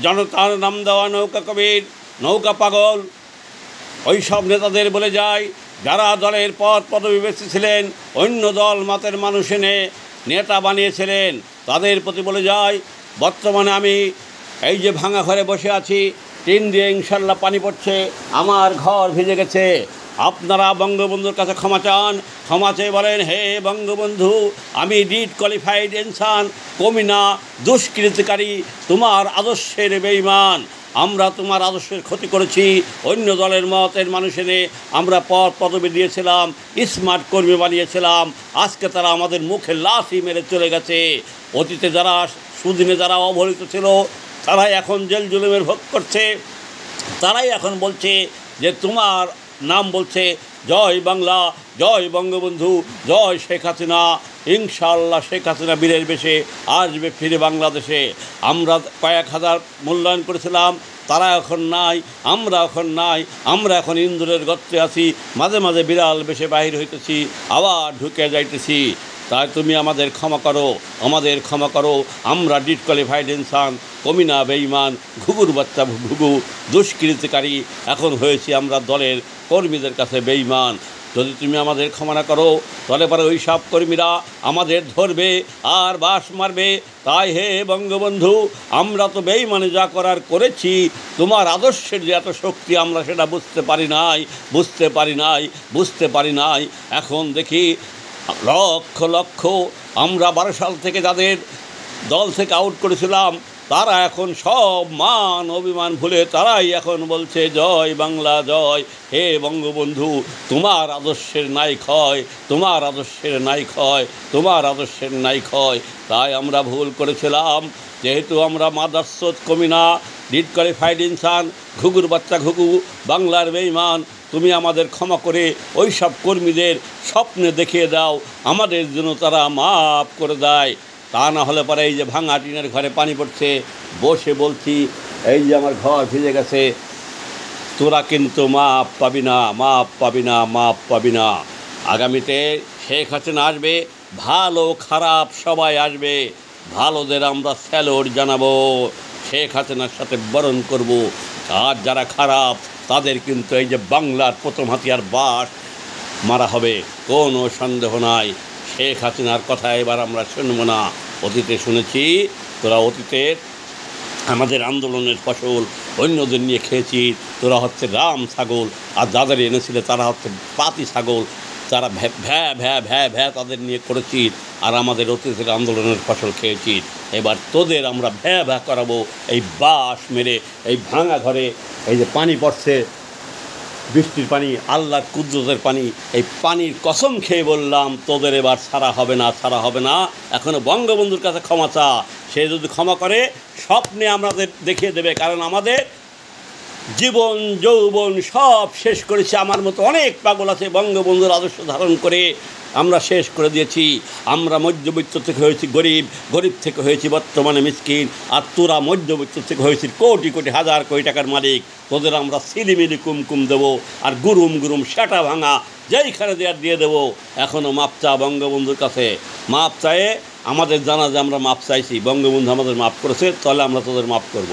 জনতার নাম দেওয়া নৌকা কবির, নৌকা পাগল, ওই সব নেতাদের বলে যায় যারা দলের পদ পদবি বেঁচেছিলেন, অন্য দল মতের মানুষ এনে নেতা বানিয়েছিলেন, তাদের প্রতি বলে যায় বর্তমানে আমি এই যে ভাঙা ঘরে বসে আছি, টিন দিয়ে ইনশাল্লাহ পানি পড়ছে, আমার ঘর ভিজে গেছে, আপনারা বঙ্গবন্ধুর কাছে ক্ষমা চান। ক্ষমা চেয়ে বলেন, হে বঙ্গবন্ধু, আমি ডিড কোয়ালিফাইড ইনসান, কমিনা, দুষ্কৃতিকারী, তোমার আদর্শের বেঈমান, আমরা তোমার আদর্শের ক্ষতি করেছি, অন্য দলের মতের মানুষ এনে আমরা পদ পদবি দিয়েছিলাম, স্মার্ট কর্মী বানিয়েছিলাম, আজকে তারা আমাদের মুখে লাথি মেরে চলে গেছে। অতীতে যারা সুদিনে যারা অবহেলিত ছিল তারাই এখন জেল জুলুমের ভোগ করছে, তারাই এখন বলছে যে তোমার নাম বলছে জয় বাংলা, জয় বঙ্গবন্ধু, জয় শেখ হাসিনা। ইনশাআল্লাহ শেখ হাসিনা বীরের বেশে আসবে ফিরে বাংলাদেশে। আমরা কয়েক হাজার মূল্যায়ন করেছিলাম, তারা এখন নাই, আমরা এখন নাই, আমরা এখন ইন্দুরের গর্তে আছি, মাঝে মাঝে বিড়াল বেশে বাহির হইতেছি, আবার ঢুকে যাইতেছি। তাই তুমি আমাদের ক্ষমা করো, আমাদের ক্ষমা করো। আমরা ডিড কোয়ালিফাইড ইনসান, কমিনা, বেঈমান, ঘুঘুর বাচ্চা, ঘুঘু, দুষ্কৃতিকারী এখন হয়েছি আমরা দলের কর্মীদের কাছে বেঈমান। যদি তুমি আমাদের ক্ষমা না করো তাহলে পরে ওই সব কর্মীরা আমাদের ধরবে আর বাস মারবে। তাই হে বঙ্গবন্ধু, আমরা তো বেঈমানে যা করার করেছি, তোমার আদর্শের যে এত শক্তি আমরা সেটা বুঝতে পারি নাই। এখন দেখি লক্ষ লক্ষ আমরা 12 সাল থেকে যাদের দল থেকে আউট করেছিলাম, তারা এখন সব মান অভিমান ভুলে তারাই এখন বলছে জয় বাংলা, জয় হে বঙ্গবন্ধু, তোমার আদর্শের নাই ক্ষয়, তোমার আদর্শের নাই ক্ষয়, তোমার আদর্শের নাই ক্ষয়। তাই আমরা ভুল করেছিলাম, যেহেতু আমরা মাদারসত কমিনা, ডিড কোয়ালিফাইড ইনসান, ঘুঘুর বাচ্চা ঘুঘু, বাংলার বেঈমান, তুমি আমাদের ক্ষমা করে ওই সব কর্মীদের স্বপ্নে দেখিয়ে দাও, আমাদের জন্য তারা মাফ করে দেয়। তা না হলে পরে এই যে ভাঙা টিনের ঘরে পানি পড়ছে, বসে বলছি এই যে আমার ঘর ভিজে গেছে, তোরা কিন্তু মাপ পাবি না, মাপ পাবি না, মাপ পাবি না। আগামীতে শেখ হাসিনা আসবে, ভালো খারাপ সবাই আসবে, ভালোদের আমরা স্যালুট জানাবো, শেখ হাসিনার সাথে বরণ করব। আর যারা খারাপ তাদের কিন্তু এই যে বাংলার প্রথম হাতিয়ার বাস মারা হবে, কোনো সন্দেহ নাই। শেখ হাসিনার কথা এবার আমরা শুনবো না। অতীতে শুনেছি তোরা অতীতের আমাদের আন্দোলনের ফসল অন্যদের নিয়ে খেয়েছি, তোরা হচ্ছে রাম ছাগল, আর যাদের এনেছিলে তারা হচ্ছে পাতি ছাগল, তারা ভ্যা তাদের নিয়ে করেছি, আর আমাদের অতীতের আন্দোলনের ফসল খেয়েছি। এবার তোদের আমরা ভ্যা করাবো এই বাঁশ মেরে, এই ভাঙা ঘরে এই যে পানি পড়ছে, বৃষ্টির পানি, আল্লাহর কুদরতের পানি, এই পানির কসম খেয়ে বললাম তোদের এবার ছাড়া হবে না, ছাড়া হবে না। এখনও বঙ্গবন্ধুর কাছে ক্ষমা চা, সে যদি ক্ষমা করে স্বপ্নে আমাদের দেখিয়ে দেবে, কারণ আমাদের জীবন যৌবন সব শেষ করেছে। আমার মতো অনেক পাগল আছে বঙ্গবন্ধুর আদর্শ ধারণ করে আমরা শেষ করে দিয়েছি। আমরা মধ্যবিত্ত থেকে হয়েছি গরিব, গরিব থেকে হয়েছি বর্তমানে মিসকিন, আর তোরা মধ্যবিত্ত থেকে হয়েছি কোটি কোটি হাজার কোটি টাকার মালিক। তোদের আমরা সিলিমিলি কুমকুম দেবো, আর গুরুম গুরুম সেটা ভাঙা যেইখানে দেওয়ার দিয়ে দেবো। এখনও মাপ চা বঙ্গবন্ধুর কাছে, মাপ চায়ে আমাদের জানা যে আমরা মাপ চাইছি, বঙ্গবন্ধু আমাদের মাফ করেছে, তাহলে আমরা তোদের মাফ করব।